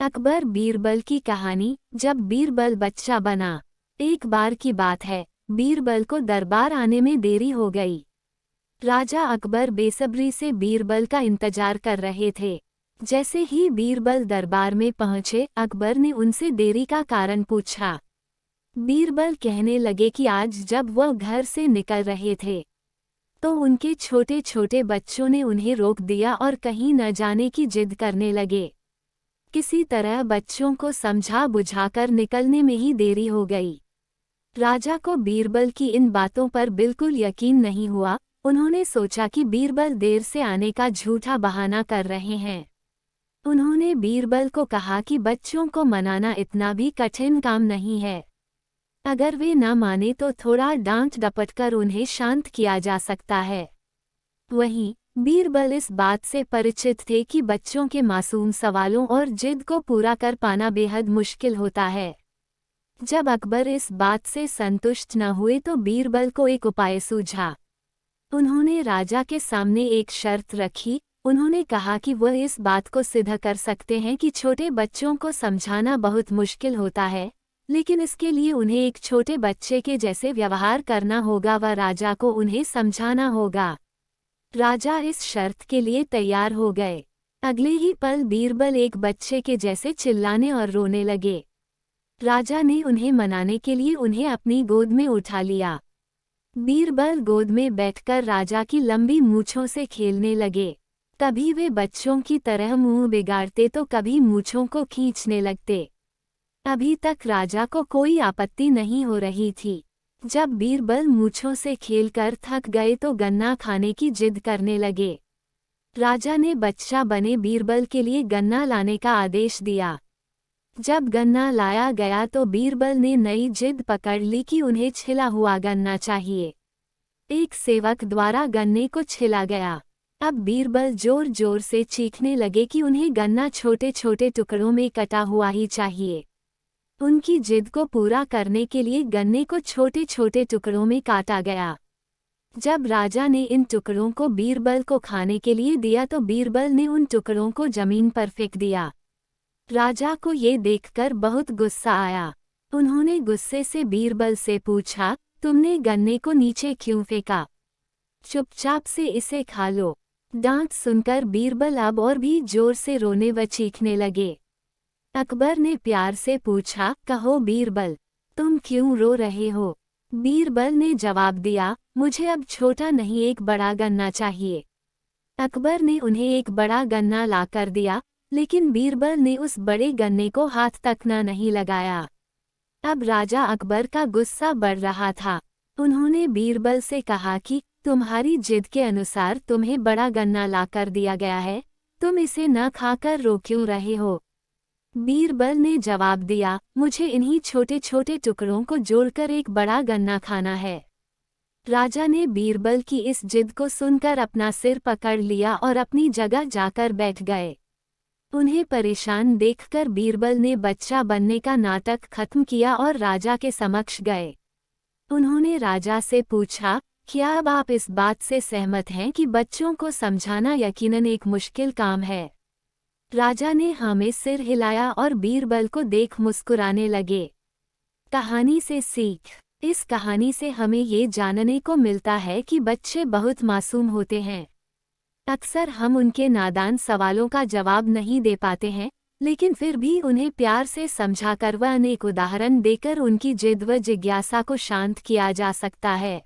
अकबर बीरबल की कहानी। जब बीरबल बच्चा बना। एक बार की बात है, बीरबल को दरबार आने में देरी हो गई। राजा अकबर बेसब्री से बीरबल का इंतजार कर रहे थे। जैसे ही बीरबल दरबार में पहुंचे, अकबर ने उनसे देरी का कारण पूछा। बीरबल कहने लगे कि आज जब वह घर से निकल रहे थे तो उनके छोटे छोटे बच्चों ने उन्हें रोक दिया और कहीं न जाने की जिद करने लगे। किसी तरह बच्चों को समझा बुझाकर निकलने में ही देरी हो गई। राजा को बीरबल की इन बातों पर बिल्कुल यकीन नहीं हुआ। उन्होंने सोचा कि बीरबल देर से आने का झूठा बहाना कर रहे हैं। उन्होंने बीरबल को कहा कि बच्चों को मनाना इतना भी कठिन काम नहीं है। अगर वे न माने तो थोड़ा डांट डपट कर उन्हें शांत किया जा सकता है। वहीं बीरबल इस बात से परिचित थे कि बच्चों के मासूम सवालों और जिद को पूरा कर पाना बेहद मुश्किल होता है। जब अकबर इस बात से संतुष्ट न हुए तो बीरबल को एक उपाय सूझा। उन्होंने राजा के सामने एक शर्त रखी। उन्होंने कहा कि वह इस बात को सिद्ध कर सकते हैं कि छोटे बच्चों को समझाना बहुत मुश्किल होता है, लेकिन इसके लिए उन्हें एक छोटे बच्चे के जैसे व्यवहार करना होगा व राजा को उन्हें समझाना होगा। राजा इस शर्त के लिए तैयार हो गए। अगले ही पल बीरबल एक बच्चे के जैसे चिल्लाने और रोने लगे। राजा ने उन्हें मनाने के लिए उन्हें अपनी गोद में उठा लिया। बीरबल गोद में बैठकर राजा की लंबी मूंछों से खेलने लगे। कभी वे बच्चों की तरह मुंह बिगाड़ते तो कभी मूंछों को खींचने लगते। अभी तक राजा को कोई आपत्ति नहीं हो रही थी। जब बीरबल मूंछों से खेलकर थक गए तो गन्ना खाने की जिद करने लगे। राजा ने बच्चा बने बीरबल के लिए गन्ना लाने का आदेश दिया। जब गन्ना लाया गया तो बीरबल ने नई जिद पकड़ ली कि उन्हें छिला हुआ गन्ना चाहिए। एक सेवक द्वारा गन्ने को छिला गया। अब बीरबल जोर जोर से चीखने लगे कि उन्हें गन्ना छोटे छोटे टुकड़ों में कटा हुआ ही चाहिए। उनकी जिद को पूरा करने के लिए गन्ने को छोटे छोटे टुकड़ों में काटा गया। जब राजा ने इन टुकड़ों को बीरबल को खाने के लिए दिया तो बीरबल ने उन टुकड़ों को जमीन पर फेंक दिया। राजा को ये देखकर बहुत गुस्सा आया। उन्होंने गुस्से से बीरबल से पूछा, तुमने गन्ने को नीचे क्यों फेंका? चुपचाप से इसे खा लो। डांट सुनकर बीरबल अब और भी जोर से रोने व चीखने लगे। अकबर ने प्यार से पूछा, कहो बीरबल, तुम क्यों रो रहे हो? बीरबल ने जवाब दिया, मुझे अब छोटा नहीं एक बड़ा गन्ना चाहिए। अकबर ने उन्हें एक बड़ा गन्ना लाकर दिया, लेकिन बीरबल ने उस बड़े गन्ने को हाथ तक न नहीं लगाया। अब राजा अकबर का गुस्सा बढ़ रहा था। उन्होंने बीरबल से कहा कि तुम्हारी जिद के अनुसार तुम्हें बड़ा गन्ना लाकर दिया गया है, तुम इसे न खाकर रो क्यों रहे हो? बीरबल ने जवाब दिया, मुझे इन्हीं छोटे छोटे टुकड़ों को जोड़कर एक बड़ा गन्ना खाना है। राजा ने बीरबल की इस जिद को सुनकर अपना सिर पकड़ लिया और अपनी जगह जाकर बैठ गए। उन्हें परेशान देखकर बीरबल ने बच्चा बनने का नाटक खत्म किया और राजा के समक्ष गए। उन्होंने राजा से पूछा, क्या अब आप इस बात से सहमत हैं कि बच्चों को समझाना यकीनन एक मुश्किल काम है? राजा ने हाँ में सिर हिलाया और बीरबल को देख मुस्कुराने लगे। कहानी से सीख। इस कहानी से हमें ये जानने को मिलता है कि बच्चे बहुत मासूम होते हैं। अक्सर हम उनके नादान सवालों का जवाब नहीं दे पाते हैं, लेकिन फिर भी उन्हें प्यार से समझाकर व अनेक उदाहरण देकर उनकी जिद व जिज्ञासा को शांत किया जा सकता है।